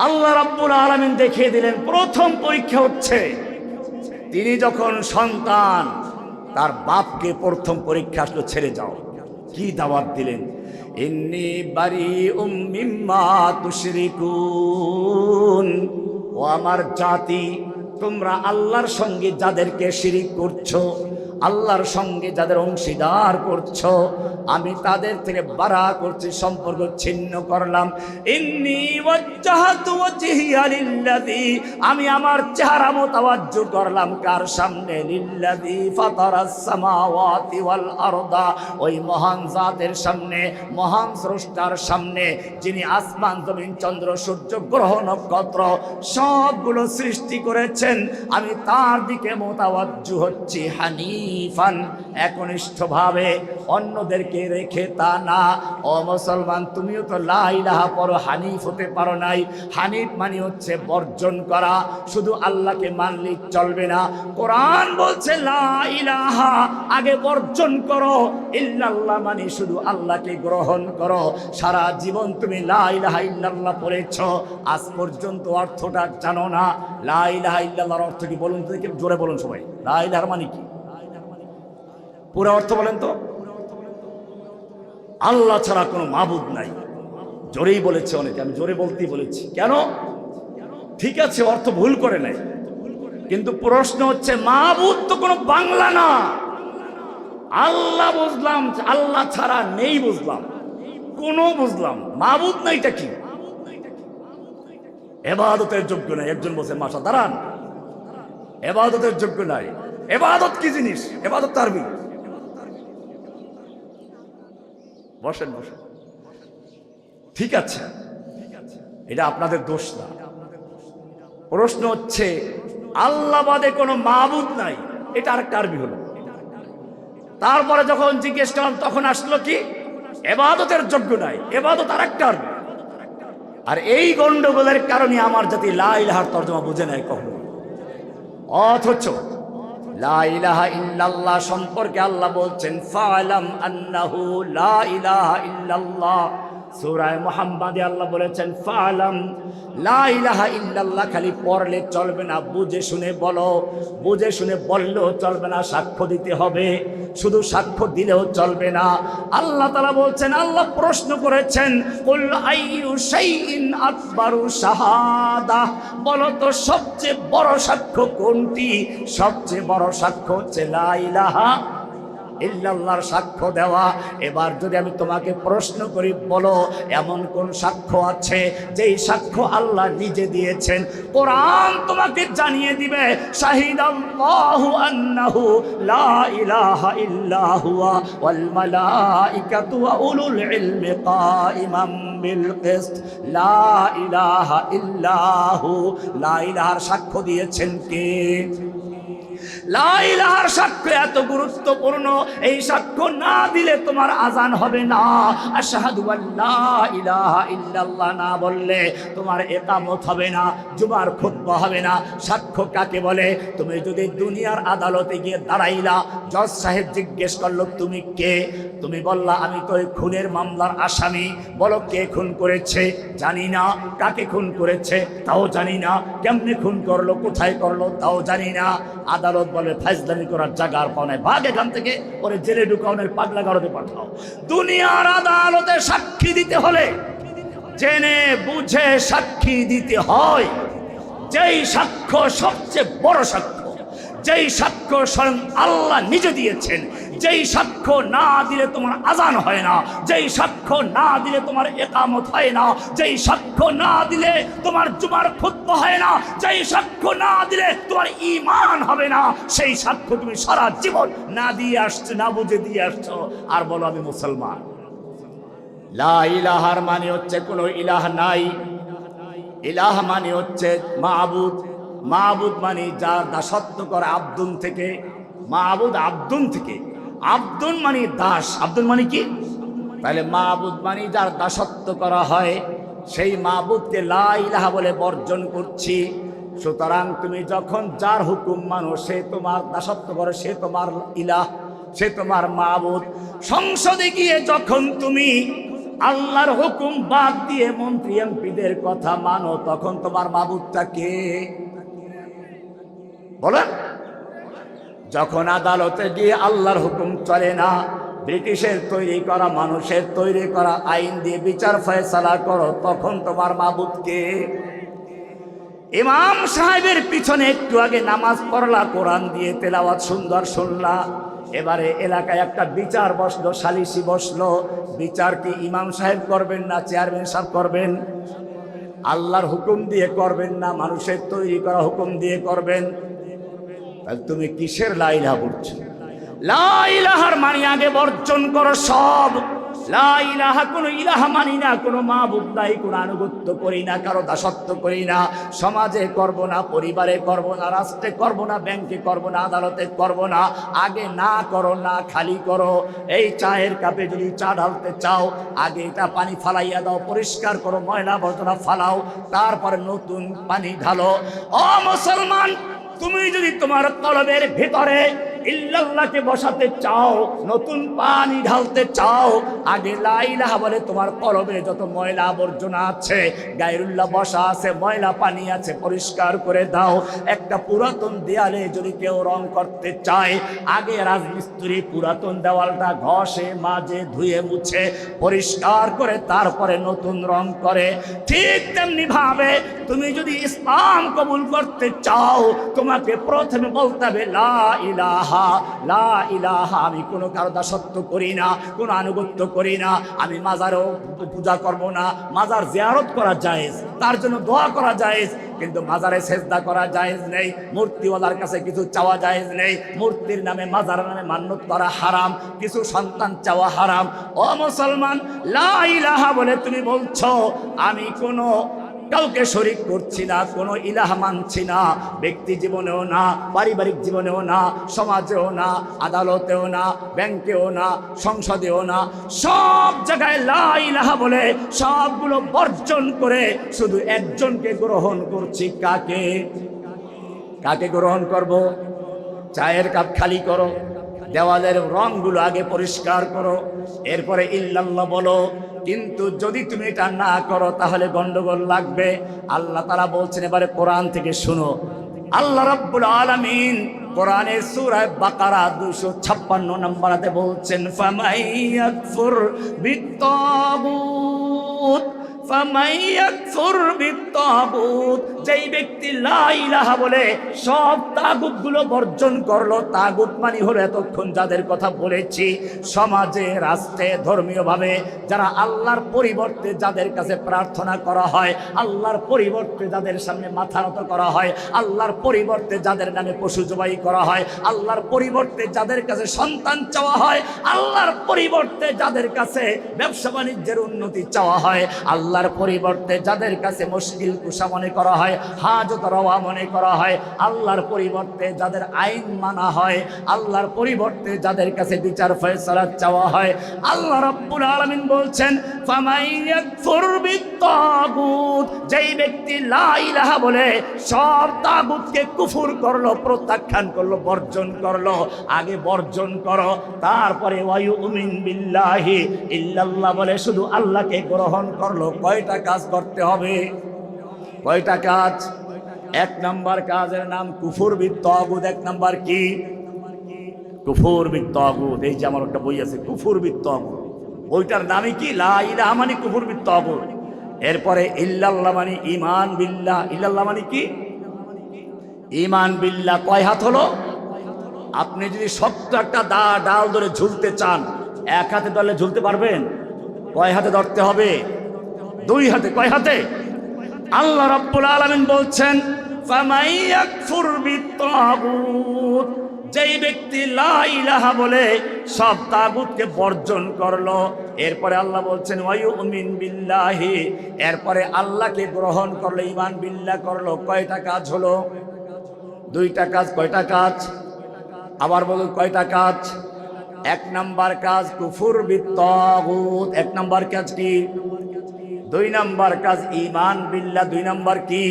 আল্লাহ রাব্বুল আলামিন দেখিয়ে দিলেন প্রথম পরীক্ষা হচ্ছে তিনি যখন সন্তান তার বাপকে প্রথম পরীক্ষা আসলো ছেড়ে যাও, কি দাওয়াত দিলেন? ইন্নী বারিউম মিম্মা তুশরিকুন, ও আমার জাতি, তোমরা আল্লাহর সঙ্গে যাদেরকে শিরিক করছো, আল্লাহর সঙ্গে যাদের অংশীদার করছো, আমি তাদের থেকে বারা করছি, সম্পর্ক ছিন্ন করলাম। ইন্নী ওয়াজ্জাহাতু ওয়াজহিয়া লিল্লাযী, আমি আমার চেহারা মুতাওয়াজ্জু করলাম কার সামনে? লিল্লাযী ফাতারাস সামাওয়াতি ওয়াল আরদা, ওই মহান জাতের সামনে, মহান স্রষ্টার সামনে, যিনি আসমান জমিন চন্দ্র সূর্য গ্রহ নক্ষত্র সবগুলো সৃষ্টি করেছেন। আমি তার দিকে মুতাওয়াজ্জু হচ্ছি হানিফান, একনিষ্ঠভাবে, অন্যদেরকে রেখে তা না। ও মুসলমান, তুমিও তো লা ইলাহা পড়ো, হানিফ হতে পারো নাই। হানিফ মানে হচ্ছে বর্জন করা, শুধু আল্লাহকে মানলেই চলবে না। কোরআন বলছে লা ইলাহা আগে বর্জন করো, ইল্লাল্লাহ মানে শুধু আল্লাহকে গ্রহণ করো। সারা জীবন তুমি লা ইলাহা ইল্লাল্লাহ পড়েছো, আজ পর্যন্ত অর্থটা জানো না। লা ইলাহা ইল্লাল্লাহর অর্থ কি বলুন তো, জোরে বলুন সবাই। লা ইলাহার মানে কি? পুরো অর্থ বলেন তো। আল্লাহ ছাড়া কোনো মাবুদ নাই। জোরেই বলেছে অনেকে, আমি জোরে বলতেই বলেছি। কেন? ঠিক আছে, অর্থ ভুল করে নাই, কিন্তু প্রশ্ন হচ্ছে মাবুদ তো কোনো বাংলা না। আল্লাহ বুঝলাম, আল্লাহ ছাড়া নেই বুঝলাম, কোনো বুঝলাম, মাবুদ নাইটা কি? এবাদতের যোগ্য নাই। একজন বলছে মাশা দাঁড়ান, এবাদতের যোগ্য নাই। এবাদত কি জিনিস? এবাদত আরবি। বসেন বসেন, ঠিক আছে, এটা আপনাদের দোষ না। প্রশ্ন হচ্ছে আল্লাহ বাদে কোনো মাবুদ নাই, এটা আরেকটা আরবি হলো। তারপরে যখন জিজ্ঞেস করলাম তখন আসলো কি? এবাদতের যোগ্য নাই, এবাদত আরেকটা আরবি। আর এই গন্ডগোলের কারণে আমার জাতি লা ইলাহার তর্জমা বুঝে নাই কখনো। অথচ লা ইলাহা ইল্লাল্লাহ সম্পর্কে আল্লাহ বলছেন ফালাম আন্নাহু লা ইলাহা ইল্লাল্লাহ। সূরা মুহাম্মাদে আল্লাহ বলেছেন ফালাম, লা ইলাহা ইল্লাল্লাহ খালি পড়লে চলবে না, বুঝে শুনে বলো। বুঝে শুনে বললেও চলবে না, সাক্ষ্য দিতে হবে। শুধু সাক্ষ্য দিলেও চলবে না। আল্লাহ তাআলা বলছেন, আল্লাহ প্রশ্ন করেছেন কুল আইয়ু শাইইন আকবারু শাহাদা, বলো তো সবচেয়ে বড় সাক্ষ্য কোনটি? সবচেয়ে বড় সাক্ষ্য হচ্ছে লা ইলাহা ইল্লাল্লাহর সাক্ষ্য দেওয়া। এবার যদি আমি তোমাকে প্রশ্ন করি, বলো এমন কোন সাক্ষ্য আছে যেই সাক্ষ্য আল্লাহ নিজে দিয়েছেন? কোরআন তোমাকে জানিয়ে দিবে শাহিদাল্লাহু আন্নাহু লা ইলাহা ইল্লা হুয়া ওয়াল মালাইকাতু ওয়া উলুল ইলমি কাইমান বিল কিসত। লা ইলাহা ইল্লাহু, লা ইলাহার সাক্ষ্য দিয়েছেন কে? লা ইলাহার সাক্ষ্য এত গুরুত্বপূর্ণ, এই সাক্ষ্য না দিলে তোমার আজান হবে না। আশহাদু আল্লা ইলাহা ইল্লাল্লাহ না বললে তোমার ইকামত হবে না, জুমার খুতবা হবে না। সাক্ষ্য কাকে বলে? তুমি যদি দুনিয়ার আদালতে গিয়ে দাঁড়াইলা, জজ সাহেব জিজ্ঞেস করলো তুমি কে? তুমি বললা আমি তো ওই খুনের মামলার আসামি। বলো কে খুন করেছে? জানি না। কাকে খুন করেছে? তাও জানি না। কেমনে খুন করলো, কোথায় করলো, তাও জানি না। আদালত বলে ফাজলামি করার জায়গা আর পাও নাই, ভাগ এখান থেকে, ওরে জেলে ঢুকাও, পাগলা গারদে পাঠাও। দুনিয়ার আদালতে সাক্ষী দিতে হলে জেনে বুঝে সাক্ষী দিতে হয়। যেই সাক্ষ্য সবচেয়ে বড় সাক্ষ্য, যেই সাক্ষ্য স্বয়ং আল্লাহ নিজে দিয়েছেন, যেই সাক্ষ্য না দিলে তোমার আজান হয় না, যেই সাক্ষ্য না দিলে তোমার ইকামত হয় না, যেই সাক্ষ্য না দিলে তোমার জুমার খুতবা হয় না, যেই সাক্ষ্য না দিলে তোমার ঈমান হবে না, সেই সাক্ষ্য তুমি সারা জীবন না দিয়ে আসছো, না বুঝে দিয়ে আসছো, আর বলো আমি মুসলমান। লা ইলাহার মানে হচ্ছে কোনো ইলাহ নাই। ইলাহ মানে হচ্ছে মাবুদ। মাবুদ মানে যার দাসত্ব করে আব্দুন থেকে। মাবুদ আব্দুন থেকে, আব্দুন মানে দাস। আব্দুন মানে কি? তাহলে মাবুদ মানে যার দাসত্ব করা হয়, সেই মাবুদকে লা ইলাহা বলে বর্জন করছি। সুতরাং তুমি যখন যার হুকুম মানো, সে তোমার দাসত্ব করে, সে তোমার ইলাহ, সে তোমার মাবুদ। সংসদে গিয়ে যখন তুমি আল্লাহর হুকুম বাদ দিয়ে মন্ত্রী এমপিদের কথা মানো, তখন তোমার মাবুদটা কে? বলেন। যখন আদালতে গিয়ে আল্লাহর হুকুম চলে না, ব্রিটিশের তৈরি করা, মানুষের তৈরি করা আইন দিয়ে বিচার ফয়সালা করো, তখন তোমার মাবুদ কে? ইমাম সাহেবের পিছনে একটু আগে নামাজ পড়লা, কোরআন দিয়ে তেলাওয়াত সুন্দর শুনলা, এবারে এলাকায় একটা বিচার বসলো, সালিসি বসলো, বিচার কি ইমাম সাহেব করবেন না চেয়ারম্যান সাহেব করবেন? আল্লাহর হুকুম দিয়ে করবেন না মানুষের তৈরি করা হুকুম দিয়ে করবেন? তাহলে তুমি কিসের লা ইলাহা বলছো? লা ইলাহার মানি আগে বর্জন করো সব। লা ইলাহা, কোনো ইলাহা মানি না, কোনো মাবুদ নাই, কোনো আনুগত্য করি না, কারো দাসত্ব করি না, সমাজে করব না, পরিবারে করব না, রাষ্ট্রে করব না, ব্যাংকে করব না, আদালতে করব না। আগে না করো, না খালি করো। এই চায়ের কাপে যদি চা ঢালতে চাও, আগে এটা পানি ফালাইয়া দাও, পরিষ্কার করো, ময়লা আবর্জনা ফালাও, তারপরে নতুন পানি ঢালো। ও মুসলমান, তুমি যদি তোমার কলবের ভিতরে ইল্লাল্লাহকে বসাতে চাও, নতুন পানি ঢালতে চাও, আগে লা ইলাহা বলে তোমার কলবে যত ময়লা আবর্জনা আছে, গায়রুল্লাহ বসা আছে, ময়লা পানি আছে, পরিষ্কার করে দাও। একটা পুরাতন দেয়ালে যদি কেউ রং করতে চায়, আগে রাজমিস্ত্রি পুরাতন দেওয়ালটা ঘষে মাজে ধুয়ে মুছে পরিষ্কার করে তারপরে নতুন রং করে। ঠিক তেমনি ভাবে তুমি যদি ইসলাম কবুল করতে চাও, তোমাকে প্রথমে বলতে হবে লা ইলাহা, লা ইলাহা, আমি কোনো কারো দাসত্ব করি না, কোনো আনুগত্য করি না, আমি মাজারও পূজা করব না। মাজার জিয়ারত করা জায়েজ, তার জন্য দোয়া করা জায়েজ, কিন্তু মাজারে সেজদা করা জায়েজ নেই, মূর্তিওয়ালার কাছে কিছু চাওয়া জায়েজ নেই, মূর্তির নামে মাজার নামে মান্যত করা হারাম, কিছু সন্তান চাওয়া হারাম। ও মুসলমান, লা ইলাহা বলে তুমি বলছো আমি কোনো কাউকে শরীক করছি না, কোনো ইলাহ মানছি না, ব্যক্তি জীবনেও না, পারিবারিক জীবনেও না, সমাজেও না, আদালতেও না, ব্যাংকেও না, সংসদেও না, সব জায়গায় লা ইলাহা বলে সবগুলো বর্জন করে শুধু একজনকে গ্রহণ করছি। কাকে? কাকে গ্রহণ করব? চায়ের কাপ খালি করো, দেওয়ালের রংগুলো আগে পরিষ্কার করো, এরপরে ইল্লাল্লাহ বলো। কিন্তু যদি তুমি এটা না করো তাহলে গন্ডগোল লাগবে। আল্লাহ তাআলা বলছেন, এবারে কোরআন থেকে শুনো। আল্লাহ রাব্বুল আলামিন কোরআনের সূরা বাকারা 256 নম্বরে বলছেন, ফামাইয়াকফুর বিত্তাগুত, ফামাইয়াকফুর বিত্তাগুত, যেই ব্যক্তি লা ইলাহা বলে সব তাগুতগুলো বর্জন করলো। তাগুত মানে হলো এতক্ষণ যাদের কথা বলেছি, সমাজে রাষ্ট্রে ধর্মীয়ভাবে যারা আল্লাহর পরিবর্তে যাদের কাছে প্রার্থনা করা হয়, আল্লাহর পরিবর্তে যাদের সামনে মাথা নত করা হয়, আল্লাহর পরিবর্তে যাদের নামে পশু জবাই করা হয়, আল্লাহর পরিবর্তে যাদের কাছে সন্তান চাওয়া হয়, আল্লাহর পরিবর্তে যাদের কাছে ব্যবসা বাণিজ্যের উন্নতি চাওয়া হয়, আল্লাহর পরিবর্তে যাদের কাছে মুশকিল কুশা মনে করা হয়, হাজত রওয়া মনে করা হয়, আল্লাহর পরিবর্তে যাদের আইন মানা হয়, আল্লাহর পরিবর্তে যাদের কাছে বিচার ফয়সালা চাওয়া হয়, আল্লাহ রাব্বুল আলামিন বলছেন, ফামাইয়াকফুর বিত্তাগুত, যেই ব্যক্তি লা ইলাহা বলে সব তাগুতকে কুফর করলো, প্রত্যাখ্যান করলো, বর্জন করলো। আগে বর্জন করো, তারপরে ওয়ায়ুমিন বিল্লাহি, ইল্লাল্লাহ বলে শুধু আল্লাহকে গ্রহণ করলো। কয়টা কাজ করতে হবে? কয়টা কাজ? এক নাম্বার কাজের নাম কুফর বিত্তাগুত। এক নাম্বার কি? কুফর বিত্তাগুত। এই যে আমার একটা বই আছে কুফর বিত্তাগুত, বইটার নামই কি? লা ইলাহা মানে কুফর বিত্তাগুত। এরপরে ইল্লাল্লাহ মানে ঈমান বিল্লাহ। ইল্লাল্লাহ মানে কি? ঈমান বিল্লাহ। কয় হাত হলো? আপনি যদি শক্ত একটা ডাল ধরে ঝুলতে চান, এক হাতে ধরলে ঝুলতে পারবেন? কয় হাতে ধরতে হবে? দুই হাতে। কয় হাতে? আল্লাহ রাব্বুল আলামিন বলছেন, ফামাইয়াকফুর বিত্তাগুত, যেই ব্যক্তি লা ইলাহা বলে সব তাগুতকে বর্জন করলো। এরপরে আল্লাহ বলছেন ওয়ায়ুমিন বিল্লাহি, এরপরে আল্লাহকে গ্রহণ করলো, ঈমান বিল্লাহ করলো। কয়টা কাজ হলো? দুইটা কাজ। কয়টা কাজ? আবার বলুন, কয়টা কাজ? এক নাম্বার কাজ কুফর বিত্তাগুত। এক নাম্বার কাজ কি? দুই নাম্বার কাজ ঈমান বিল্লাহ। দুই নাম্বার কি?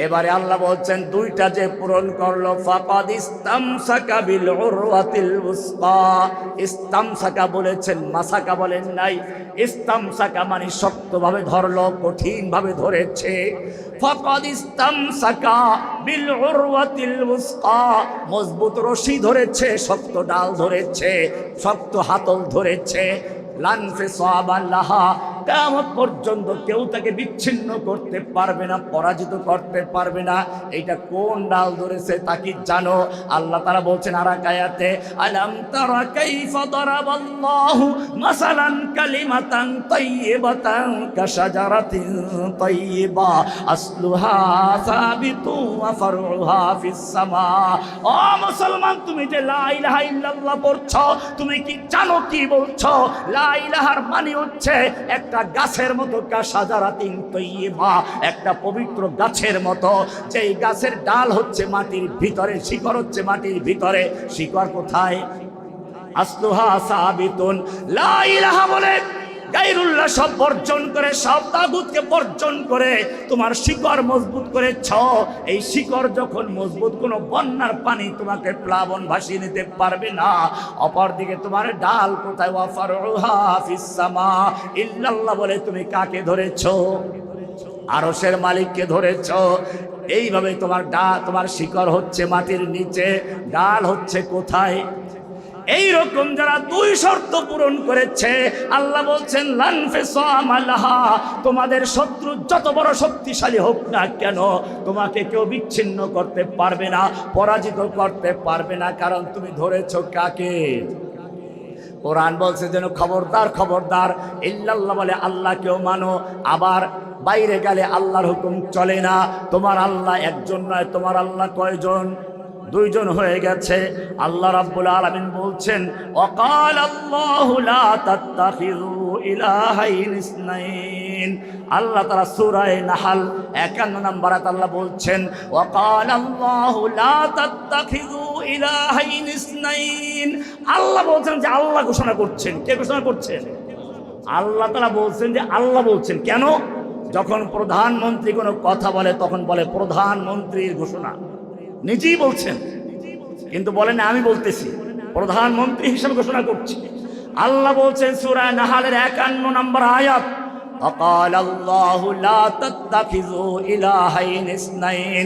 এবারে আল্লাহ বলছেন দুইটা যে পূরণ করলো, ফাকাদ ইসতামসাকা বিল উরওয়াতিল উসকা। ইসতামসাকা বলেছেন, মাসাকা বলেন নাই। ইসতামসাকা মানে শক্তভাবে ধরলো, কঠিনভাবে ধরেছে। ফাকাদ ইসতামসাকা বিল উরওয়াতিল উসকা, মজবুত রশি ধরেছে, শক্ত ডাল ধরেছে, শক্ত হাতল ধরেছে। লানফিসাবা লাহা, কিয়ামত পর্যন্ত কেউ তাকে বিচ্ছিন্ন করতে পারবে না, পরাজিত করতে পারবে না। এইটা কোন ডাল ধরেছে তা কি জানো? আল্লাহ তাআলা বলছেন আরাকায়াতে, আলাম তারা কাইফা দারাবাল্লাহু মাসালান কালিমাতান তাইয়্যিবাতান কাশাজারাতিন তাইয়্যিবা আসলুহা সাবিতু ওয়া ফারউহা ফিস সামা। ও মুসলমান, তুমি যে লা ইলাহা ইল্লাল্লাহ পড়ছো, তুমি কি জানো কি বলছো? লা ইলাহার মানে হচ্ছে একটা গাছের মতো, কাশাজারাতিন তাইয়্যিবা, একটা পবিত্র গাছের মতো, যেই গাছের ডাল হচ্ছে মাটির ভিতরে, শিকড় হচ্ছে মাটির ভিতরে। শিকড় কোথায়? আসলুহা সাবিতুন। লা ইলাহা বলে গায়রুল্লাহ সব বর্জন করে, সব তাগুতকে বর্জন করে তোমার শিকড় মজবুত করেছ। এই শিকড় যখন মজবুত, কোনো বন্যার পানি তোমাকে প্লাবন ভাসিয়ে নিতে পারবে না। অপরদিকে তোমার ডাল কোথায়? ওয়া ফারউহা ফিস সামা। ইল্লাল্লাহ বলে তুমি কাকে ধরেছো? আরশের মালিককে ধরেছ। এইভাবে তোমার ডাল, তোমার শিকড় হচ্ছে মাটির নিচে, ডাল হচ্ছে কোথায়? এই রকম যারা দুই শর্ত পূরণ করেছে, আল্লাহ বলছেন লানফিসামা লাহা, তোমাদের শত্রু যত বড় শক্তিশালী হোক না কেন, তোমাকে কেউ বিচ্ছিন্ন করতে পারবে না, পরাজিত করতে পারবে না। কারণ তুমি ধরেছো কাকে? কোরআন বলছে যেন খবরদার, খবরদার। ইল্লাল্লাহ বলে আল্লাহকেও মানো, আবার বাইরে গেলে আল্লাহর হুকুম চলে না। তোমার আল্লাহ একজন নয়, তোমার আল্লাহ কয়জন? দুইজন হয়ে গেছে। আল্লাহ রাব্বুল আলামিন বলছেন, ওয়াকাল আল্লাহু লা তাত্তাখিযু ইলাহাইন ইসনাইন। আল্লাহ তাআলা সূরা নাহল 51 নম্বর আয়াত আল্লাহ বলছেন, ওয়াকাল আল্লাহু লা তাত্তাখিযু ইলাহাইন ইসনাইন। আল্লাহ বলছেন যে আল্লাহ ঘোষণা করছেন। কে ঘোষণা করছেন? আল্লাহ তাআলা বলছেন যে আল্লাহ বলছেন। কেন? যখন প্রধানমন্ত্রী কোনো কথা বলে তখন বলে প্রধানমন্ত্রীর ঘোষণা, নিজেই বলছেন, কিন্তু বলেন আমি বলতেছি, প্রধানমন্ত্রী হিসেবে ঘোষণা করছি। আল্লাহ বলছেন সূরা নাহলের 51 নম্বর আয়াত, وقال الله لا تتخذوا إلهين اثنين।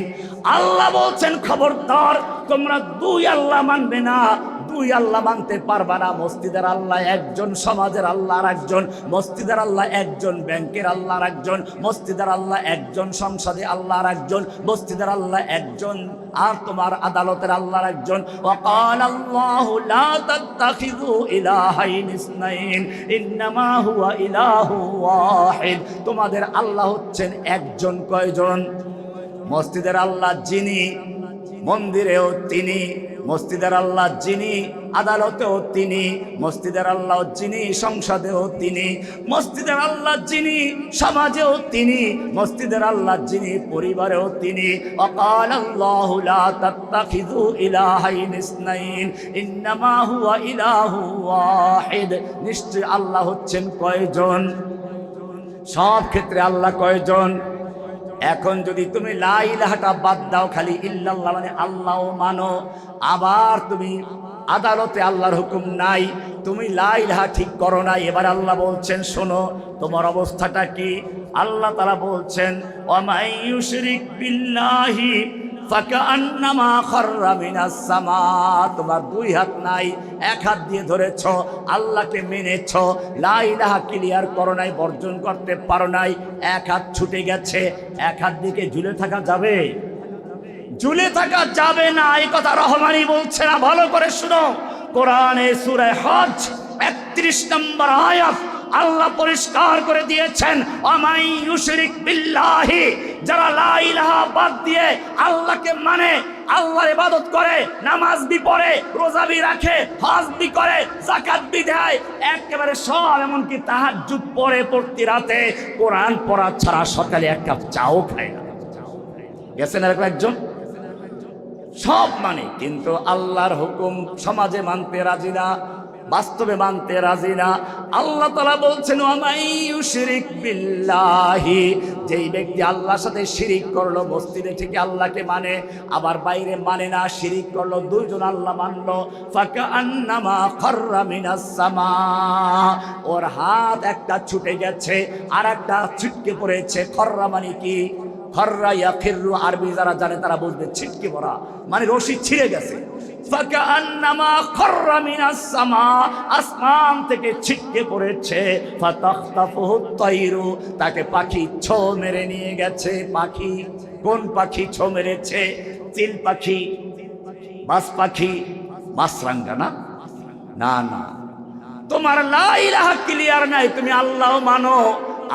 আল্লাহ বলছেন খবরদার, তোমরা দুই আল্লাহ মানবে না, দুই আল্লাহ মানতে পারবা না। মসজিদের আল্লাহ একজন, সমাজের আল্লাহ আর একজন, মসজিদের আল্লাহ একজন, ব্যাংকের আল্লাহ আর একজন, মসজিদের আল্লাহ একজন, সংসদে আল্লাহ আর একজন, মসজিদের আল্লাহ একজন, আর তোমার আদালতের আল্লাহ আর একজন। ওয়াকাল আল্লাহু লা তাত্তাখিযু ইলাহাইন ইসনাইন ইন্নামা হুয়া ইলাহু ওয়াহিদ। তোমাদের আল্লাহ হচ্ছেন একজন। কয়জন? মসজিদের আল্লাহ যিনি, মন্দিরেও তিনি, মসজিদের আল্লাহ যিনি, আদালতেও তিনি, মসজিদের আল্লাহ যিনি, সংসদেও তিনি, মসজিদের আল্লাহ যিনি, সমাজেও তিনি, মসজিদের আল্লাহ যিনি, পরিবারেও তিনি। ওয়াকাল আল্লাহু লা তাত্তাখিযু ইলাহাইন ইসনাইন ইন্নামা হুয়া ইলাহু ওয়াহিদ। নিশ্চয় আল্লাহ হচ্ছেন কয়জন? সব ক্ষেত্রে আল্লাহ কয়জন? এখন যদি তুমি লা ইলাহাটা বাদ দাও, খালি ইল্লাল্লাহ মানে আল্লাহ মানো, আবার তুমি আদালতে আল্লাহর হুকুম নাই, তুমি লা ইলাহা ঠিক করো না, এবার আল্লাহ বলছেন শোনো তোমার অবস্থাটা কি। আল্লাহ তাআলা বলছেন, ওয়া মান ইউশরিক বিল্লাহি ফাকান্নামা খাররা মিনাস সামা। তোমার দুই হাত নাই, এক হাত দিয়ে ধরেছ, আল্লাহকে মেনেছ, লা ইলাহা ক্লিয়ার করো নাই, বর্জন করতে পারো নাই, এক হাত ছুটে গেছে, এক হাত দিকে ঝুলে থাকা যাবে? ঝুলে থাকা যাবে না। এই কথা রহমানি বলছে না, ভালো করে শুনো। কোরআনে সূরা হজ 31 নম্বর আয়াত আল্লাহ পরিষ্কার করে দিয়েছেন, ওয়ামাই ইউশরিক বিল্লাহি, যারা লা ইলাহা বাদ দিয়ে আল্লাহকে মানে, আল্লাহর ইবাদত করে, নামাজ বি পড়ে, রোজা বি রাখে, হজ বি করে, যাকাত বি দেয়, একেবারে সব, এমনকি তাহাজ্জুদ পড়ে প্রতি রাতে, কোরআন পড়া ছাড়া সকালে এক কাপ চাও খায় না। গেছেন এরকম একজন? সব মানে, কিন্তু আল্লাহর হুকুম সমাজে মানতে রাজি না। বাস্তবে মানতে রাজি না। আল্লাহ তাআলা বলছেন ওয়ামাই ইউশরিক বিল্লাহি, যেই ব্যক্তি আল্লাহর সাথে শিরিক করলো, মসজিদে থেকে আল্লাহকে মানে আবার বাইরে মানে না, শিরিক করলো, দুইজন আল্লাহ মানলো, ফাকান্নামা খাররা মিনাস সামা, ওর হাত একটা ছুটে গেছে আর একটা ছিটকে পড়েছে। খররা মানে কি? খররা ইয়াখিরু, আরবি যারা জানে তারা বুঝবে, ছিটকে পড়া মানে রশি ছিঁড়ে গেছে। ফাকান্নামা খাররা মিনাস সামা, আসমান থেকে ছিটকে পড়েছে। ফাতাখতাফুহু তাইরু, তাকে পাখি ছো মেরে নিয়ে গেছে। পাখি, কোন পাখি ছো মেরেছে? চিল পাখি, বাস পাখি, মাছরাঙ্গা না? না না, তোমার লা ইলাহা ক্লিয়ার নাই, তুমি আল্লাহ মানো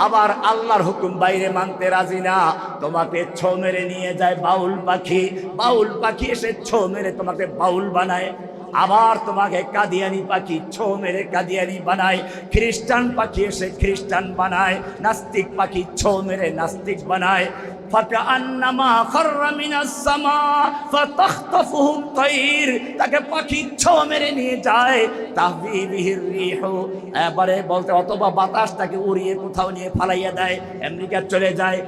আবার আল্লাহর হুকুম বাইরে মানতে রাজি না। তোমাকে ছো মেরে নিয়ে যায় বাউল পাখি, বাউল পাখি এসে ছো মেরে তোমাকে বাউল বানায়। আবার তোমাকে কাদিয়ানি পাখি ছো মেরে কাদিয়ানি বানায়। খ্রিস্টান পাখি এসে খ্রিস্টান বানায়। নাস্তিক পাখি ছো মেরে নাস্তিক বানায়। ফাকান্নামা খাররা মিনাস সামা ফাতাখতাফুহু তাইর, তাকে পাখি ছো মেরে নিয়ে যায়। তাহবি বিহির রিহু, এবারে বলতে অথবা বাতাস তাকে উড়িয়ে কোথাও নিয়ে ফালাইয়া দেয়, আমেরিকা চলে যায়,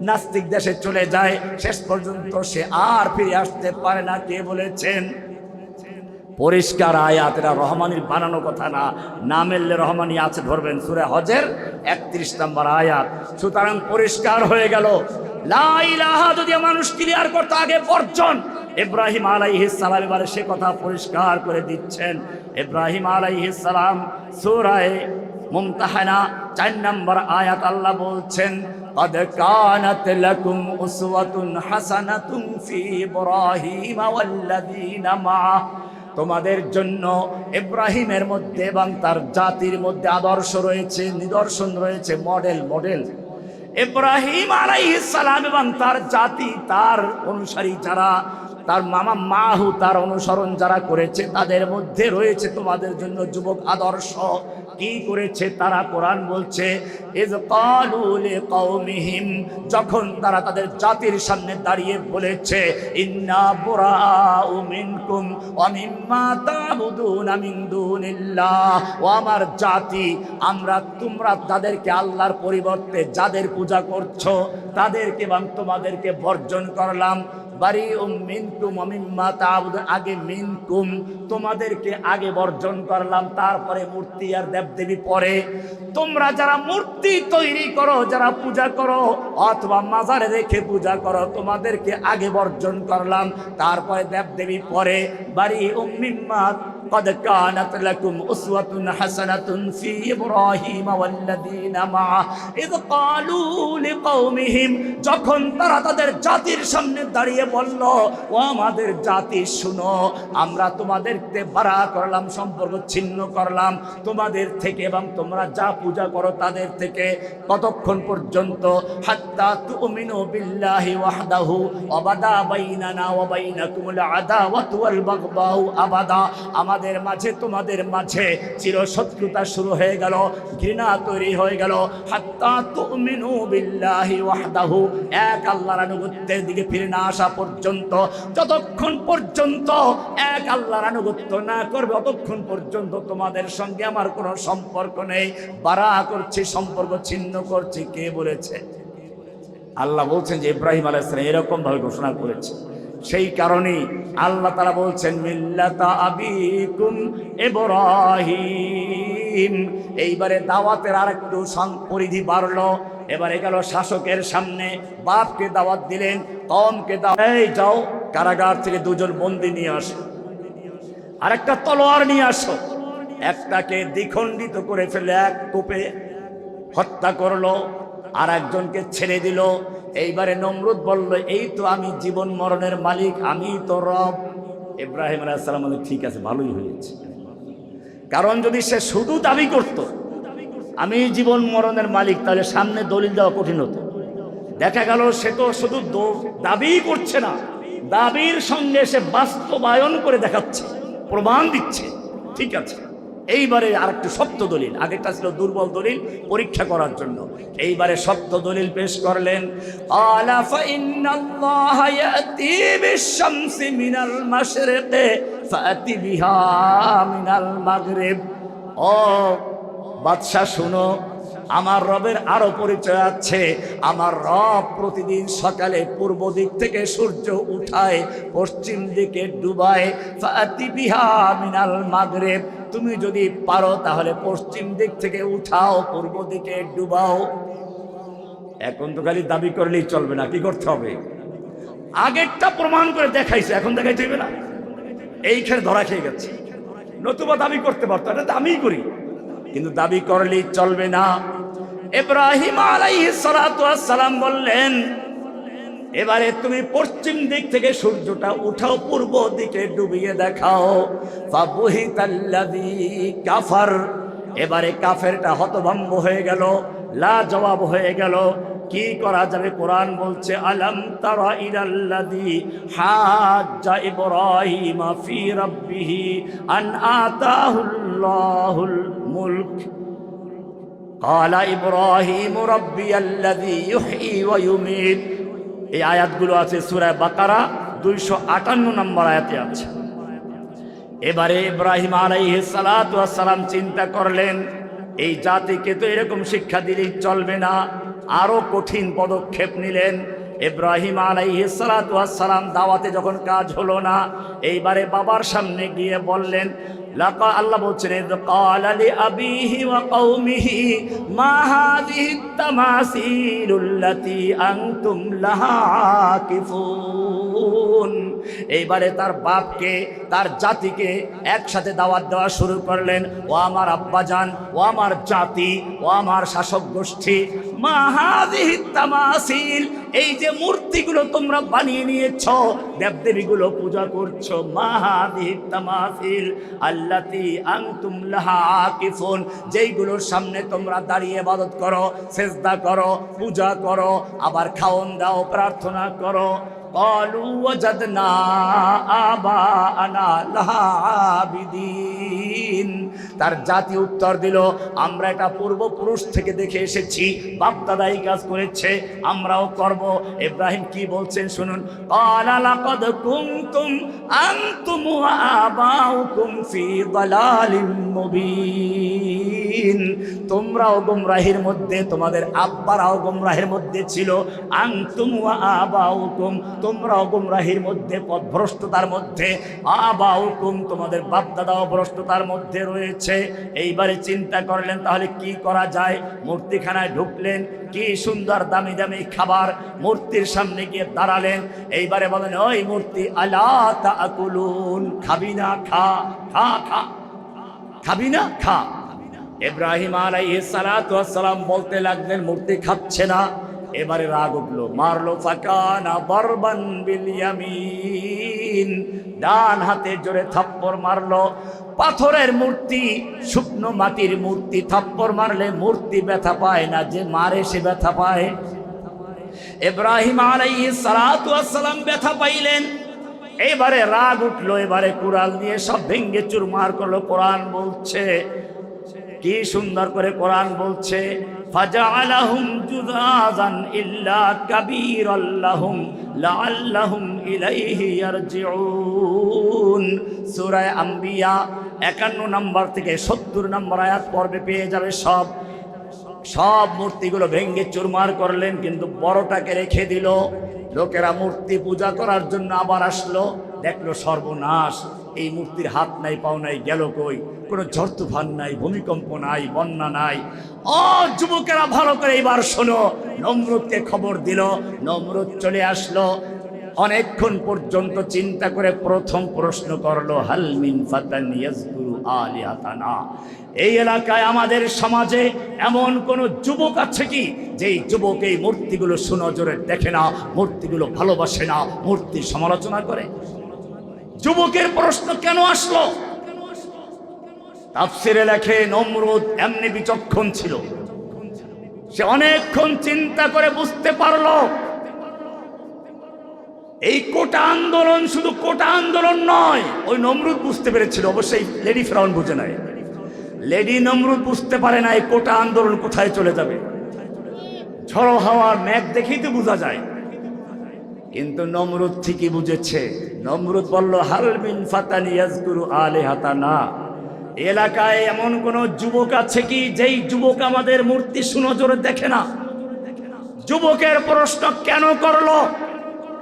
নাস্তিক দেশে চলে যায়, শেষ পর্যন্ত সে আর ফিরে আসতে পারে না। কে বলেছেন? পরিষ্কার আয়াত, এটা রহমানির বানানো কথা না, না মেললে রহমানি আছে ধরবেন, সূরা হজের 31 নম্বর আয়াত। সুতরাং পরিষ্কার হয়ে গেল, লা ইলাহা যদি মানুষ ক্লিয়ার করতে আগে বর্জন। ইব্রাহিম আলাইহিস সালাম এবারে সে কথা পরিষ্কার করে দিচ্ছেন। ইব্রাহিম আলাইহিস সালাম সূরা মুমতাহানা 4 নম্বর আয়াত আল্লাহ বলছেন, قد كانت لكم أسوة حسنة في إبراهيم والذين معه, তোমাদের জন্য ইব্রাহিমের মধ্যে এবং তার জাতির মধ্যে আদর্শ রয়েছে, নিদর্শন রয়েছে, মডেল মডেল। ইব্রাহিম আলাইহিস সালাম এবং তার জাতি, তার অনুসারী যারা, তার মাহু তার অনুসরণ যারা করেছে, তাদের মধ্যে রয়েছে তোমাদের জন্য যুবক আদর্শ। কি করেছে তারা? কোরআন বলছে, ইয ক্বালু লিকাওমিহিম, যখন তারা তাদের জাতির সামনে দাঁড়িয়ে বলেছে, ইন্না বুরাউ মিনকুম ওয়া মিম্মা তা'বুদুনা মিন দুনিল্লাহ, ও আমার জাতি, তোমরা তাদেরকে আল্লাহর পরিবর্তে যাদের পূজা করছো তাদেরকে এবং তোমাদেরকে বর্জন করলাম। বারিউম মিনকুম ওয়া মিম্মা তা'বুদুন, আগে মিনকুম তোমাদেরকে আগে বর্জন করলাম, তারপরে মূর্তি আর দেবদেবী পরে। তোমরা যারা মূর্তি তৈরি করো, যারা পূজা করো অথবা মাজারে রেখে পূজা করো, তোমাদেরকে আগে বর্জন করলাম, তারপরে দেবদেবী পরে। বারিউম মিম্মা قد كانت لكم أسوة حسنة في إبراهيم والذين معه إذ قالوا لقومهم, যখন তারা তাদের জাতির সামনে দাঁড়িয়ে বলল, ও আমাদের জাতি শুনো, আমরা তোমাদেরকে বারা করলাম, সম্পর্ক ছিন্ন করলাম তোমাদের থেকে এবং তোমরা যা পূজা করো তাদের থেকে। কতক্ষণ পর্যন্ত? হাত্তা তুমিনু বিল্লাহি ওয়াহদাহু ওয়া বাদা বাইনানা ওয়া বাইনাকুমুল আদাওয়াতু ওয়াল বাগদাউ আবাদা, আমাদের মাঝে তোমাদের মাঝে চিরশত্রুতা শুরু হয়ে গেল, ঘৃণা তৈরি হয়ে গেল। হাত্তা তুমিনু বিল্লাহি ওয়াহদাহু, এক আল্লাহর আনুগত্যের দিকে ফিরে না আসা পর্যন্ত, যতক্ষণ পর্যন্ত এক আল্লাহর আনুগত্য না করবে ততক্ষণ পর্যন্ত তোমাদের সঙ্গে আমার কোনো সম্পর্ক নেই, বারা করছি, সম্পর্ক ছিন্ন করছি। কে বলেছে? আল্লাহ বলছেন যে ইব্রাহিম আলাইহিস সালাম এরকম ভাবে ঘোষণা করেছে। সেই কারণেই আল্লাহ তাআলা বলছেন মিল্লাতা আবিকুম ইব্রাহিম। এইবারে দাওয়াতের আরেকটু পরিধি বাড়লো। এবারে গেল শাসকের সামনে, বাপকে দাওয়াত দিলেন, কওমকে দাওয়াত, এই যাও কারাগার থেকে দুজন বন্দী নিয়ে আসো, আরেকটা তলোয়ার নিয়ে আসো। একটাকে দ্বিখণ্ডিত করে ফেলে এক কোপে হত্যা করলো, আর একজনকে ছেড়ে দিল। এইবারে নমরুদ বলল, এই তো আমি জীবন মরণের মালিক, আমি তো রব। ইব্রাহিম আলাইহিস সালাম বললেন, ঠিক আছে, ভালোই হয়েছে। কারণ যদি সে শুধু দাবি করত আমি জীবন মরণের মালিক, তাহলে সামনে দলিল দেওয়া কঠিন হতো। দেখা গেল সে তো শুধু দাবি করছে না, দাবির সঙ্গে সে বাস্তবায়ন করে দেখাচ্ছে, প্রমাণ দিচ্ছে। ঠিক আছে, এইবারে আর একটু শক্ত দলিল, আগেরটা ছিল দুর্বল দলিল পরীক্ষা করার জন্য, এইবারে শক্ত দলিল পেশ করলেন। আলা ফাইন্নাল্লাহা ইয়াতি বিশ-শামসি মিনাল মাশরিকি ফাতি বিহা মিনাল মাগরিব, ও বাদশা শুনো, আমার রবের আরো পরিচয় আছে। আমার রব প্রতিদিন সকালে পূর্ব দিক থেকে সূর্য উঠায়, পশ্চিম দিকে ডুবায়। ফাতি বিহা মিনাল মাগরিব, তুমি যদি পারো তাহলে পশ্চিম দিক থেকে উঠাও, পূর্ব দিকে ডুবাও। এখন তো খালি দাবি করলেই চলবে না, কি করতে হবে? আগেরটা প্রমাণ করে দেখাইছে, এখন দেখাইতে হইবে না? এইখানে ধরা খেয়ে গেছে। নতুবা দাবি করতে পারতো, এটা আমিই করি, কিন্তু দাবি করলেই চলবে না। ইব্রাহিম আলাইহিস সালাতু ওয়াস সালাম বললেন, এবারে তুমি পশ্চিম দিক থেকে সূর্যটা উঠাও, পূর্ব দিকে ডুবিয়ে দেখাও। ফাবুহিতাল্লাযী কাফার, এবারে কাফেরটা হতভম্ব হয়ে গেল, লা জবাব হয়ে গেল। কি করা যাবে? কোরআন বলছে, আলাম তারা ইলাল্লাযী হাজ্জা ইব্রাহিম ফি রাব্বিহি আন আতাহুল্লাহুল মুলক ক্বালা ইব্রাহিম রাব্বিয়াল্লাযী ইউহয়ী ওয়া ইউমীত। এই আয়াতগুলো আছে সূরা বাকারা 258 নম্বর আয়াতে আছে। এবারে ইব্রাহিম আলাইহিস সালাতু ওয়াস সালাম চিন্তা করলেন, এই জাতিকে তো এরকম শিক্ষা দিলেই চলবে না, আরো কঠিন পদক্ষেপ নিলেন। ইব্রাহিম আলাইহিস সালাতু ওয়াস সালাম দাওয়াতে যখন কাজ হলো না, এইবারে বাবার সামনে গিয়ে বললেন, লাকা, আল্লাহ বলছেন, ইয ক্বালা লিআবিহি ওয়া কওমিহি মা হাযিহিত তামাসিলুল্লাতী আনতুম লাহা আকিফুন। এইবারে তার বাপকে, তার জাতিকে একসাথে দাওয়াত দেওয়া শুরু করলেন। ও আমার আব্বাজান, ও আমার জাতি, ও আমার শাসক গোষ্ঠী, মা হাযিহিত তামাসিল, এই যে মূর্তিগুলো তোমরা বানিয়ে নিয়েছ, দেবদেবীগুলো পূজা করছো, মা হাযিহিত তামাসিল আল্লাতী আনতুম লাহা আকিফুন, যেইগুলোর সামনে তোমরা দাঁড়িয়ে ইবাদত করো, সিজদা করো, পূজা করো, আবার খাওন দাও, প্রার্থনা করো। ক্বালু ওয়াজাদনা আবাআনা লাহা আবিদিন। তার জাতি উত্তর দিল, আমরা এটা পূর্বপুরুষ থেকে দেখে এসেছি, বাপ-দাদা এই কাজ করেছে, আমরাও করব। ইব্রাহিম কি বলছেন শুনুন, ক্বালা লাকাদ কুনতুম আনতুম ওয়া আবাউকুম ফি দালালিম মুবিন। তোমরাও গোমরাহির মধ্যে, তোমাদের আব্বারাও গোমরাহির মধ্যে ছিল। আনতুম ওয়া আবাউকুম, তোমরাও গোমরাহির মধ্যে, পথভ্রষ্টতার মধ্যে। আবাউকুম, তোমাদের বাপ-দাদাও ভ্রষ্টতার মধ্যে রয়েছে। এইবারে চিন্তা করলেন, তাহলে কি করা যায়? মূর্তিখানায় ঢুকলেন, কি সুন্দর দামি দামি খাবার, মূর্তির সামনে গিয়ে দাঁড়ালেন। এইবারে বলেন, ওই মূর্তি, আলা তাআকুলুন, খাবি না? খা, খা, খা, খাবি না? খা। ইব্রাহিম আলাইহিস সালাতু ওয়াস সালাম বলতে লাগলেন, মূর্তি খাচ্ছে না। এবারে রাগ উঠলো, মারলো, ফাকানা দারবান বিল ইয়ামিন, ডান হাতে জোরে থাপ্পড় মারলো। পাথরের মূর্তি, শুকনো মাটির মূর্তি, থাপ্পড় মারলে মূর্তি ব্যথা পায় না, যে মারে সে ব্যথা পায়। ইব্রাহিম আলাইহিস সালাতু ওয়াস সালাম ব্যথা পাইলেন। এবারে রাগ উঠলো, এবারে কুড়াল দিয়ে সব ভেঙ্গে চুরমার করলো। কোরআন বলছে, কি সুন্দর করে কোরআন বলছে, ফাজআলাহুম জুযাযান ইল্লা কাবীরাল লাহুম লাআল্লাহুম ইলাইহি ইয়ারজিউন। সূরা আম্বিয়া 51 নম্বর থেকে 70 নম্বর আয়াত পড়বে, পেয়ে যাবে। সব মূর্তিগুলো ভেঙ্গে চুরমার করলেন, কিন্তু বড়টাকে রেখে দিল। লোকেরা মূর্তি পূজা করার জন্য আবার আসলো, দেখলো সর্বনাশ, এই মূর্তির হাত নাই, পাও নাই, গেল কই? কোনো ঝড় তুফান নাই, ভূমিকম্প নাই, বন্যা নাই। ও যুবকেরা, ভালো করে এবার শোনো। নমরুদকে খবর দিল, নমরুদ চলে আসলো। অনেকক্ষণ পর্যন্ত চিন্তা করে প্রথম প্রশ্ন করলো, হাল মিন ফাতান ইয়াজকুরু আলিহাতানা, এই এলাকায় আমাদের সমাজে এমন কোন যুবক আছে কি যেই যুবক এই মূর্তিগুলো সুনজরে দেখে না, মূর্তিগুলো ভালোবাসে না, মূর্তির সমালোচনা করে? যুবকের প্রশ্ন কেন আসলো? তাফসিরে লেখে, নমরুদ এমনি বিচক্ষণ ছিল, সে অনেকক্ষণ চিন্তা করে বুঝতে পারলো এই কোটা আন্দোলন শুধু কোটা আন্দোলন নয়। ওই নমরুদ বুঝতে পেরেছিল, অবশ্যই লেডি ফিরআউন বুঝে নাই। লেডি নমরুদ বুঝতে পারে না এই কোটা আন্দোলন কোথায় চলে যাবে। ঝড়ো হাওয়ার মেঘ দেখেই তো বোঝা যায়, কিন্তু নমরুদ ঠিকই বুঝেছে। নমরুদ বলল, হাল মিন ফাতান ইয়াজকুরু আলিহাতানা, এলাকায় এমন কোন যুবক আছে কি যেই যুবক আমাদের মূর্তি সুনজরে দেখে না? যুবকের প্রশ্ন কেন করলো?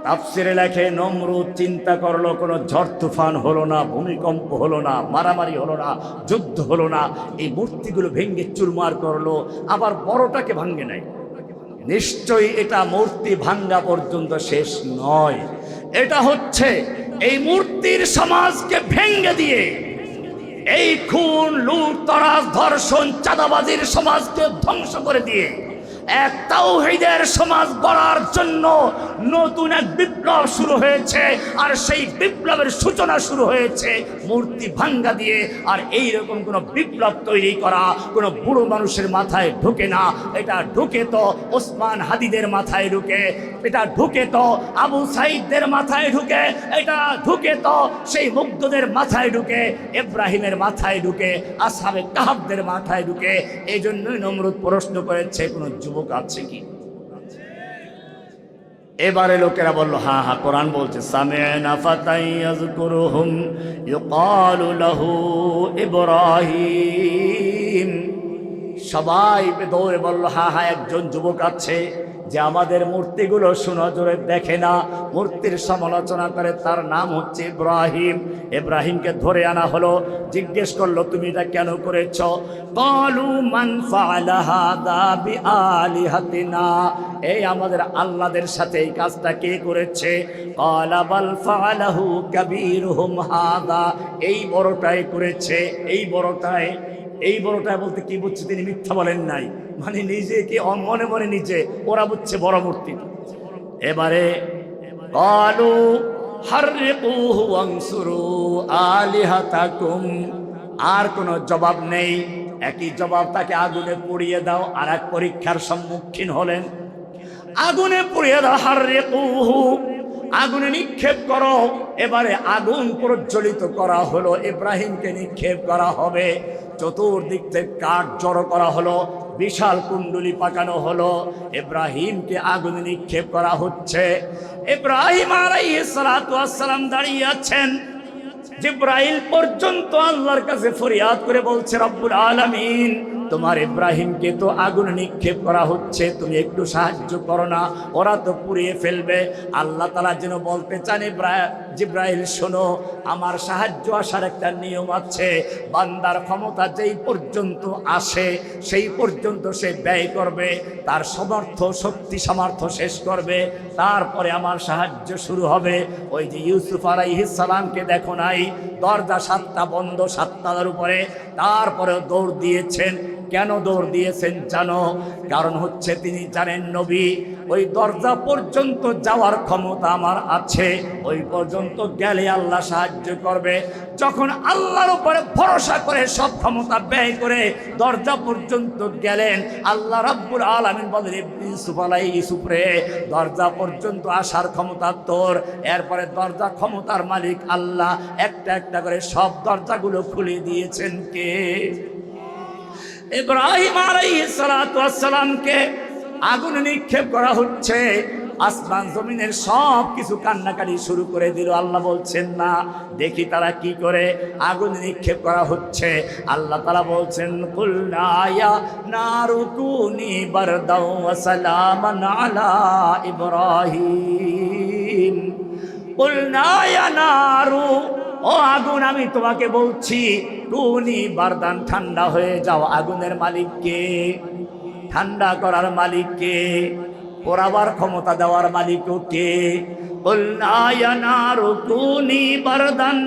তাফসিরে লেখে নমরুদ চিন্তা করলো কোনো ঝড় তুফান হলো না, ভূমিকম্প হলো না, মারামারি হলো না, যুদ্ধ হলো না, এই মূর্তিগুলো ভেঙ্গে চুরমার করলো, আবার বড়টাকে ভাঙ্গে নাই। নিশ্চয়ই এটা মূর্তি ভাঙ্গা পর্যন্ত শেষ নয়, এটা হচ্ছে এই মূর্তির সমাজকে ভেঙ্গে দিয়ে এই খুন লুট তরাজ ধর্ষণ চাঁদাবাজির সমাজকে ধ্বংস করে দিয়ে এক তাওহীদের সমাজ গড়ার জন্য নতুন এক বিপ্লব শুরু হয়েছে। আর সেই বিপ্লবের সূচনা শুরু হয়েছে মূর্তি ভাঙ্গা দিয়ে। আর এই রকম কোন বিপ্লব তৈরি করা কোন বুড়ো মানুষের মাথায় ঢুকে না, এটা ঢুকে তো ওসমান হাদিদের মাথায় ঢুকে, এটা ঢুকে তো আবু সাইদদের মাথায় ঢুকে, এটা ঢুকে তো সেই মুগ্ধদের মাথায় ঢুকে, ইব্রাহিমের মাথায় ঢুকে, আসহাবে কাহাবদের মাথায় ঢুকে। এই জন্যই নমরুদ প্রশ্ন করেছে কোন যুবক আছে কি? এবারে লোকেরা বলল হ্যাঁ হ্যাঁ, কোরআন বলছে সামি'না ফাতান ইয়াযকুরুহুম ইউকালু লাহু ইব্রাহিম। সবাই দৌড়ে বলল হ্যাঁ হ্যাঁ, একজন যুবক আছে যে আমাদের মূর্তিগুলো সুনজরে দেখে না, মূর্তির সমালোচনা করে, তার নাম হচ্ছে ইব্রাহিম। ইব্রাহিমকে ধরে আনা হলো, জিজ্ঞেস করলো তুমি এটা কেন করেছ? ক্বালু মান ফাআলা হাযা বিআলিহাতিনা, এই আমাদের আল্লাহদের সাথে এই কাজটা কে করেছে? ক্বালা বাল ফাআলাহু কাবীরুহুম হাযা, এই বড়টাই করেছে, এই বড়টাই। এই বড়টা বলতে কি বুঝছে? তিনি মিথ্যা বলেন নাই, মানে নিজেকে মনে মনে নিজে ওরা বুঝছে বড় মূর্তি। এবারে ক্বালু হাররিকুহু ওয়ানসুরু আলিহাতাকুম, আর কোনো জবাব নেই। একই জবাব, তাকে আগুনে পুড়িয়ে দাও। আর এক পরীক্ষার সম্মুখীন হলেন, আগুনে পুড়িয়ে দাও, হাররিকুহু, আগুনে নিক্ষেপ করো। এবারে আগুন প্রজ্বলিত করা হলো, ইব্রাহিমকে নিক্ষেপ করা হবে। চতুর্দিক থেকে কাঠ জড়ো করা হলো, বিশাল কুণ্ডলি পাকানো হলো, ইব্রাহিমকে আগুনে নিক্ষেপ করা হচ্ছে। ইব্রাহিম আলাইহিস সালাতু ওয়াস সালাম দাঁড়িয়ে আছেন। জিবরাইল পর্যন্ত আল্লাহর কাছে ফরিয়াদ করে বলছে রব্বুল আলামিন, তোমার ইব্রাহিমকে তো আগুনে নিক্ষেপ করা হচ্ছে, তুমি একটু সাহায্য করো না, ওরা তো পুড়িয়ে ফেলবে। আল্লাহ তাআলা যেন বলতে চান জিবরাইল শোনো, আমার সাহায্য আসার একটা নিয়ম আছে। বান্দার ক্ষমতা যেই পর্যন্ত আসে সেই পর্যন্ত সে ব্যয় করবে, তার শক্তি সামর্থ্য শেষ করবে, তারপরে আমার সাহায্য শুরু হবে। ওই যে ইউসুফ আলাইহিস সালামকে দেখো নাই, দরজা 7টা বন্ধ, 7 তলার উপরে, তারপরেও দৌড় দিয়েছেন। কেন দৌড় দিয়েছেন জানো? কারণ হচ্ছে তিনি জানেন নবী, ওই দরজা পর্যন্ত যাওয়ার ক্ষমতা আমার আছে, ওই পর্যন্ত গেলে আল্লাহ সাহায্য করবে। যখন আল্লাহর উপরে ভরসা করে সব ক্ষমতা ব্যয় করে দরজা পর্যন্ত গেলেন, আল্লাহ রাব্বুল আলামিন বলেন ইউসুফ রে, দরজা পর্যন্ত আসার ক্ষমতা তোর। এরপরে দরজা ক্ষমতার মালিক আল্লাহ, একটা একটা করে সব দরজাগুলো খুলে দিয়েছেন কে? ইব্রাহিম আলাইহিস সালাতু ওয়াস সালামকে আগুনে নিক্ষেপ করা হচ্ছে। আসমান জমিনের সব কিছু কান্নাকাটি শুরু করে দিল। আল্লাহ বলছেন না, দেখি তারা কি করে। আগুনে নিক্ষেপ করা হচ্ছে, আল্লাহ তাআলা বলছেন কুলনা ইয়া নারু কুনি বারদাও ওয়া সালামান আলা ইব্রাহিম। কুলনা ইয়া নারু, ও আগুন আমি তোমাকে বলছি, কুনি বারদান, ঠান্ডা হয়ে যাও। আগুনের মালিক কে? ঠান্ডা করার মালিক কে? পোড়াবার ক্ষমতা দেওয়ার মালিকও কে? কুলনা ইয়া নারু কুনি বারদান,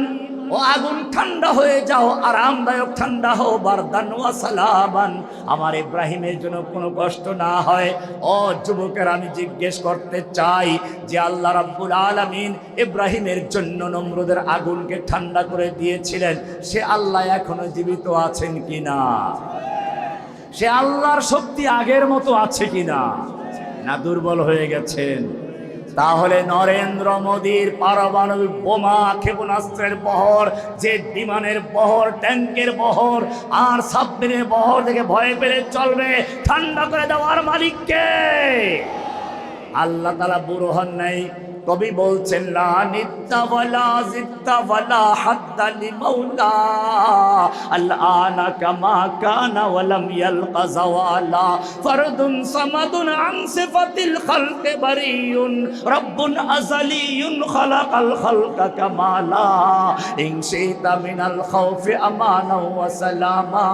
ও আগুন ঠান্ডা হয়ে যাও, আরামদায়ক ঠান্ডা হও। বারদান ওয়া সালামান, আমার ইব্রাহিমের জন্য কোনো কষ্ট না হয়। ও যুবকের, আমি জিজ্ঞেস করতে চাই যে আল্লাহ রাব্বুল আলামিন ইব্রাহিমের জন্য নমরুদের আগুনকে ঠান্ডা করে দিয়েছিলেন, সে আল্লাহ এখনো জীবিত আছেন কিনা? সে আল্লাহর শক্তি আগের মতো আছে কিনা, না দুর্বল হয়ে গেছেন? তাহলে নরেন্দ্র মোদীর পারমাণবিক বোমা, ক্ষেপণাস্ত্রের বহর, যে বিমানের বহর, ট্যাঙ্কের বহর আর সাবমেরিনের বহর দেখে ভয় পেলে চলবে? ঠান্ডা করে দেওয়ার মালিককে? আল্লাহ তাআলা বুড়ো হন নাই, কবি বলছেন লা নিদ্দা ওয়ালা জিদ্দা ওয়ালা হাদ্দা লিমাওলা আল আনা কামা কানা ওয়ালাম ইয়ালকা জাওয়ালা ফরদুন সামাদুন আন সিফাতিল খালকি বারিয়ুন রব্বুন আযালিয়ুন খালাকাল খালকা কামালা ইন শিতা মিনাল খাউফি আমানা ওয়া সালামা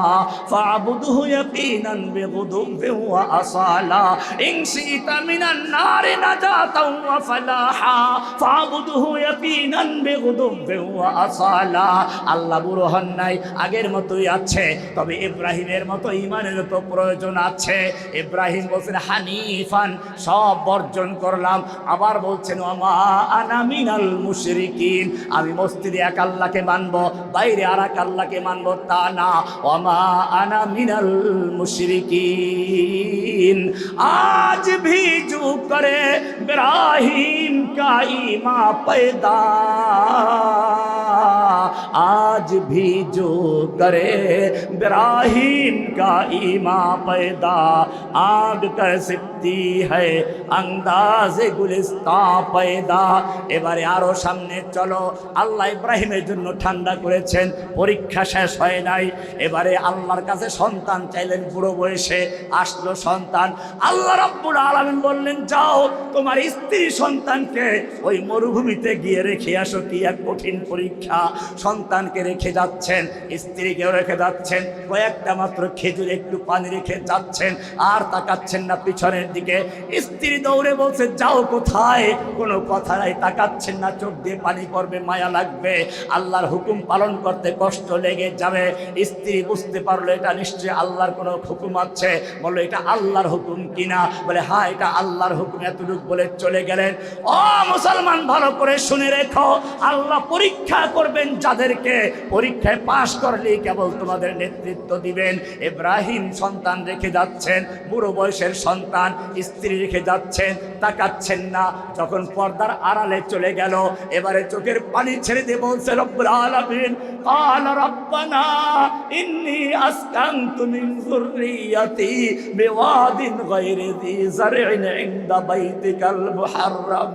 ফা'বুদহু ইয়াকিনান বিগুদুবি ওয়া আসালা ইন শিতা মিনান নারি নাজাতাও ওয়া ফালাহা ফা'বুদহু ইয়াকিনান বিগুদুবি ওয়া আসালা। আল্লাহ বুড়ো হন নাই, আগের মতোই আছে, তবে ইব্রাহিমের মতো ঈমানের তো প্রয়োজন আছে। ইব্রাহিম বলছেন হানিফান, সব বর্জন করলাম। আবার বলছেন ওমা আনা মিনাল মুশরিকিন, আমি মসজিদে এক আল্লাহকে মানবো, বাইরে আর এক আল্লাহকে মানবো তা না। ওমা আনা মিনাল মুশরিকিন। आज भी जो करे इब्राहिम का ईमान पैदा, आज भी जो करे इब्राहिम का ईमान पैदा, आग कर सकती है अंदाज गुलिस्तां पैदा। এবারে আরো সামনে চলো। আল্লাহ ইব্রাহিমের জন্য ঠান্ডা করেছেন, পরীক্ষা শেষ হয় নাই। এবারে আল্লাহর কাছে সন্তান চাইলেন, বুড়ো বয়সে আসলো সন্তান। আল্লাহ রাব্বুল আলামিন বললেন যাও তোমার স্ত্রী সন্তানকে ওই মরুভূমিতে গিয়ে রেখে আসো। কি এক কঠিন পরীক্ষা। সন্তানকে রেখে যাচ্ছেন, স্ত্রীকেও রেখে যাচ্ছেন, কয়েকটা মাত্র খেজুর একটু পানি রেখে যাচ্ছেন, আর তাকাচ্ছেন না পিছনের দিকে। স্ত্রী দৌড়ে বলছে যাও কোথায়, কোনো কথা নাই, তাকাচ্ছেন না, চোখ দিয়ে পানি পড়বে, মায়া লাগবে, আল্লাহর হুকুম পালন করতে কষ্ট লেগে যাবে। স্ত্রী বুঝতে পারলো এটা নিশ্চয়ই আল্লাহর কোনো হুকুম আছে। বললো এটা আল্লাহর হুকুম কিনা? বলে হ্যাঁ এটা আল্লাহর হুকুম। এতটুক বলে চলে গেলেন। ও মুসলমান, ভালো করে শুনে রেখো, আল্লাহ পরীক্ষা করবেন যাদেরকে, পরীক্ষায় পাশ করলেই কেবল তোমাদের নেতৃত্ব দিবেন। ইব্রাহিম সন্তান রেখে যাচ্ছেন, বুড়ো বয়সের সন্তান, স্ত্রী রেখে যাচ্ছেন, তাকাচ্ছেন না। যখন পর্দার আড়ালে চলে গেল, এবারে চোখের পানি ছেড়ে দিয়ে বলছে রব্বুল আলামিন قال ربنا إني أسكنت من ذريتي بواد غير ذي زرع عند بيتك المحرم